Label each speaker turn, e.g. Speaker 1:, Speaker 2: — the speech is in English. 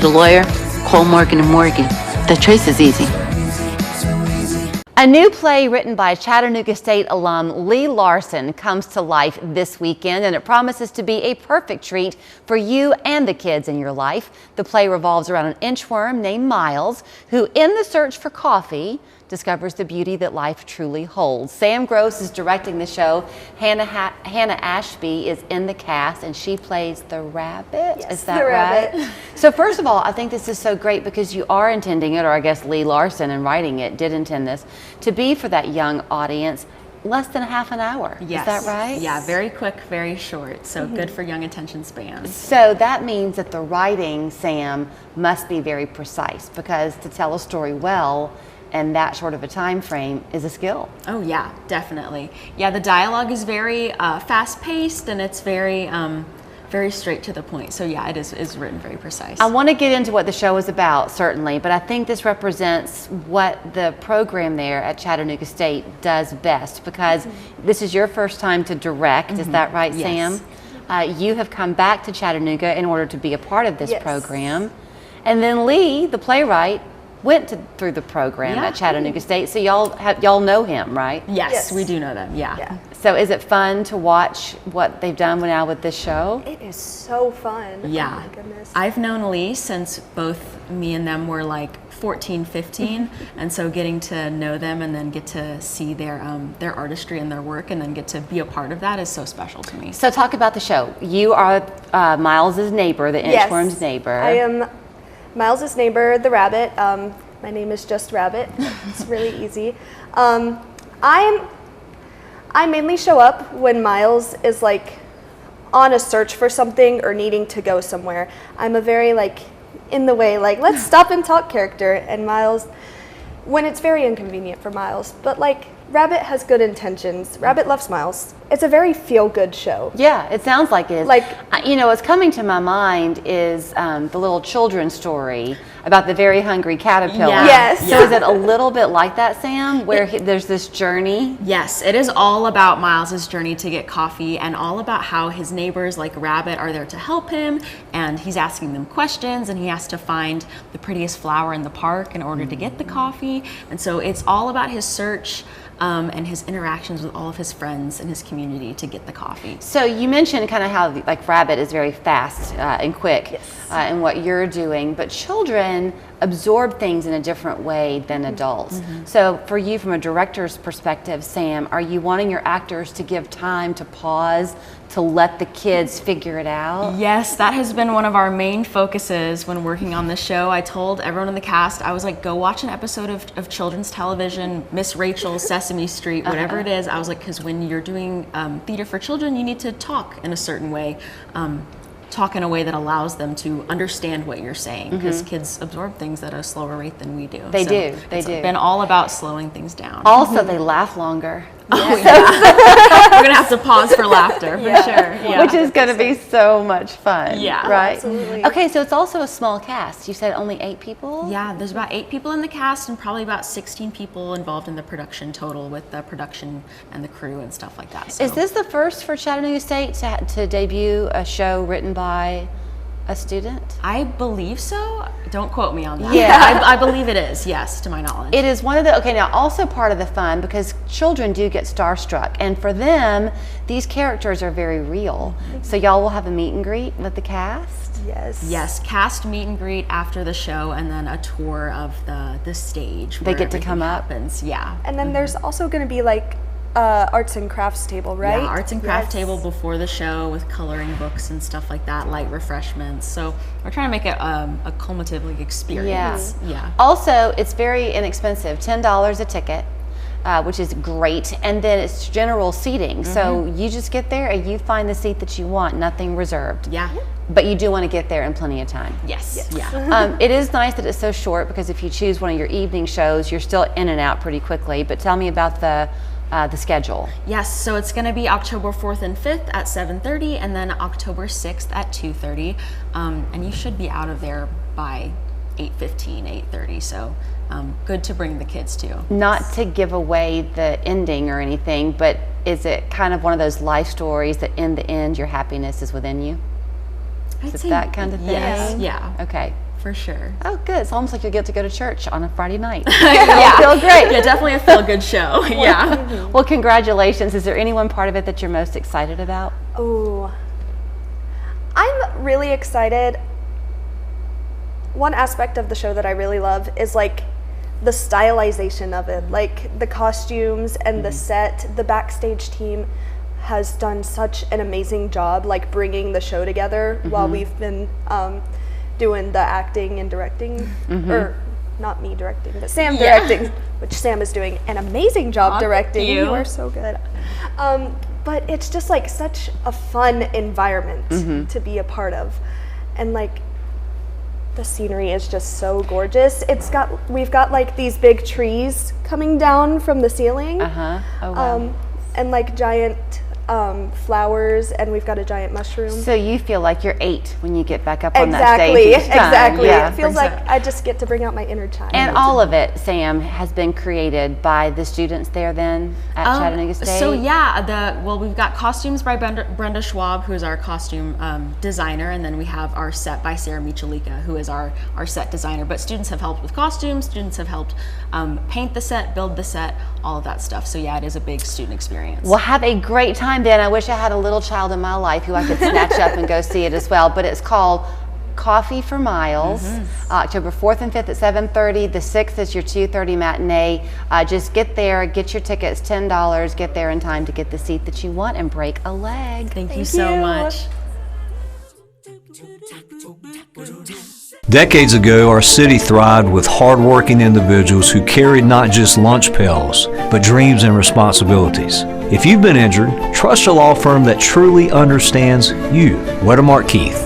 Speaker 1: The lawyer, Cole Morgan & Morgan. The choice is easy.
Speaker 2: A new play written by Chattanooga State alum Lee Larson comes to life this weekend, and it promises to be a perfect treat for you and the kids in your life. The play revolves around an inchworm named Miles, who, in the search for coffee, discovers the beauty that life truly holds. Sam Gross is directing the show. Hannah Ashby is in the cast, and she plays the rabbit.
Speaker 3: Yes,
Speaker 2: is that
Speaker 3: the
Speaker 2: right?
Speaker 3: rabbit.
Speaker 2: So first of all, I think this is so great because you are intending it, or I guess Lee Larson in writing it did intend this, to be for that young audience. Less than half an hour.
Speaker 4: Yes.
Speaker 2: Is that right?
Speaker 4: Yeah, very quick, very short. So good for young attention spans.
Speaker 2: So that means that the writing, Sam, must be very precise, because to tell a story well and that short of a time frame is a skill.
Speaker 4: Oh yeah, definitely. Yeah, the dialogue is very fast paced, and it's very very straight to the point. So yeah, it is written very precise.
Speaker 2: I want to get into what the show is about, certainly, but I think this represents what the program there at Chattanooga State does best, because this is your first time to direct. Is that right,
Speaker 4: Yes.
Speaker 2: Sam? You have come back to Chattanooga in order to be a part of this
Speaker 3: Yes.
Speaker 2: program. And then Lee, the playwright, went through the program
Speaker 4: Yeah.
Speaker 2: at Chattanooga State, so y'all know him, right?
Speaker 4: Yes,
Speaker 3: Yes.
Speaker 4: we do know them. Yeah.
Speaker 3: Yeah.
Speaker 2: So is it fun to watch what they've done now with this show?
Speaker 3: It is so fun.
Speaker 4: Yeah.
Speaker 3: Oh my goodness.
Speaker 4: I've known Lee since both me and them were like 14, 15, and so getting to know them and then get to see their artistry and their work and then get to be a part of that is so special to me.
Speaker 2: So talk about the show. You are Miles's neighbor, the
Speaker 3: Yes.
Speaker 2: inchworm's neighbor.
Speaker 3: I am Miles's neighbor, the rabbit. My name is just Rabbit. It's really easy. I mainly show up when Miles is like on a search for something or needing to go somewhere. I'm a very like in the way, like let's stop and talk character, and Miles, when it's very inconvenient for Miles, but like Rabbit has good intentions. Rabbit loves Miles. It's a very feel-good show.
Speaker 2: Yeah, it sounds like it is.
Speaker 3: Like-
Speaker 2: You know, what's coming to my mind is the little children's story about the very hungry caterpillar.
Speaker 4: Yeah.
Speaker 3: Yes.
Speaker 2: So is it a little bit like that, Sam, where there's this journey?
Speaker 4: Yes, it is all about Miles's journey to get coffee and all about how his neighbors like Rabbit are there to help him, and he's asking them questions, and he has to find the prettiest flower in the park in order to get the coffee. And so it's all about his search and his interactions with all of his friends and his community to get the coffee.
Speaker 2: So you mentioned kind of how like Rabbit is very fast and quick in what you're doing, but children absorb things in a different way than adults. So for you, from a director's perspective, Sam, are you wanting your actors to give time to pause, to let the kids figure it out?
Speaker 4: Yes, that has been one of our main focuses when working on the show. I told everyone in the cast, I was like, go watch an episode of children's television, Miss Rachel's Sesame Street, whatever it is. I was like, because when you're doing theater for children, you need to talk in a certain way. Talk in a way that allows them to understand what you're saying, because kids absorb things at a slower rate than we do.
Speaker 2: They
Speaker 4: So
Speaker 2: do, they
Speaker 4: it's
Speaker 2: do.
Speaker 4: been all about slowing things down.
Speaker 2: Also, they laugh longer.
Speaker 4: Oh, yeah. We're gonna have to pause for laughter for sure. Yeah.
Speaker 2: Which is going to be so much fun.
Speaker 4: Yeah.
Speaker 2: Right?
Speaker 3: Absolutely.
Speaker 2: Okay, so it's also a small cast. You said only 8 people?
Speaker 4: Yeah, there's about 8 people in the cast and probably about 16 people involved in the production total, with the production and the crew and stuff like that. So.
Speaker 2: Is this the first for Chattanooga State to debut a show written by a student?
Speaker 4: I believe so. Don't quote me on that.
Speaker 2: Yeah.
Speaker 4: I believe it is, yes, to my knowledge.
Speaker 2: It is one of the, okay, now also part of the fun, because children do get starstruck, and for them, these characters are very real. So y'all will have a meet and greet with the cast?
Speaker 3: Yes.
Speaker 4: Yes, cast meet and greet after the show, and then a tour of the stage.
Speaker 2: They
Speaker 4: where
Speaker 2: get to come
Speaker 4: everything
Speaker 2: up?
Speaker 4: happens. Yeah.
Speaker 3: And then there's also going to be like arts and crafts table, right?
Speaker 4: Yeah, arts and craft
Speaker 3: Yes.
Speaker 4: table before the show with coloring books and stuff like that, light refreshments. So we're trying to make it a cumulative experience. Yeah.
Speaker 2: Also, it's very inexpensive, $10 a ticket. Which is great, and then it's general seating. So you just get there and you find the seat that you want, nothing reserved.
Speaker 4: Yeah.
Speaker 2: But you do want to get there in plenty of time.
Speaker 4: Yes. Yeah.
Speaker 2: It is nice that it's so short, because if you choose one of your evening shows, you're still in and out pretty quickly. But tell me about the schedule.
Speaker 4: Yes, so it's going to be October 4th and 5th at 7:30, and then October 6th at 2:30. And you should be out of there by 8:15, 8:30. So good to bring the kids to.
Speaker 2: Not to give away the ending or anything, but is it kind of one of those life stories that in the end your happiness is within you?
Speaker 4: I'd
Speaker 2: Is it
Speaker 4: say
Speaker 2: that kind of thing?
Speaker 4: Yes, yeah.
Speaker 2: Okay.
Speaker 4: for sure.
Speaker 2: Oh, good. It's almost like you'll get to go to church on a Friday night.
Speaker 4: Yeah,
Speaker 2: feel great.
Speaker 4: Yeah, definitely a feel-good show. Yeah.
Speaker 2: Well, congratulations. Is there any one part of it that you're most excited about?
Speaker 3: Oh, I'm really excited. One aspect of the show that I really love is like the stylization of it, like the costumes and the set. The backstage team has done such an amazing job, like bringing the show together while we've been doing the acting and directing, or not me directing, but Sam directing, which Sam is doing an amazing job directing. You are so good. But it's just like such a fun environment to be a part of, and like the scenery is just so gorgeous. We've got like these big trees coming down from the ceiling,
Speaker 2: Oh, wow.
Speaker 3: and like giant flowers, and we've got a giant mushroom.
Speaker 2: So you feel like you're 8 when you get back up on that
Speaker 3: Exactly,
Speaker 2: stage each time.
Speaker 3: exactly.
Speaker 2: Yeah.
Speaker 3: It feels like I just get to bring out my inner child.
Speaker 2: And all of it, Sam, has been created by the students there then at Chattanooga State?
Speaker 4: So yeah, we've got costumes by Brenda Schwab, who is our costume designer, and then we have our set by Sarah Michalika, who is our set designer. But students have helped with costumes, students have helped paint the set, build the set, all of that stuff. So yeah, it is a big student experience.
Speaker 2: Well, have a great time then. I wish I had a little child in my life who I could snatch up and go see it as well. But it's called Coffee for Miles, October 4th and 5th at 7:30. The 6th is your 2:30 matinee. Just get there, get your tickets, $10. Get there in time to get the seat that you want and break a leg.
Speaker 4: Thank you so much.
Speaker 5: Decades ago, our city thrived with hardworking individuals who carried not just lunch pails, but dreams and responsibilities. If you've been injured, trust a law firm that truly understands you. Wedemark Keith.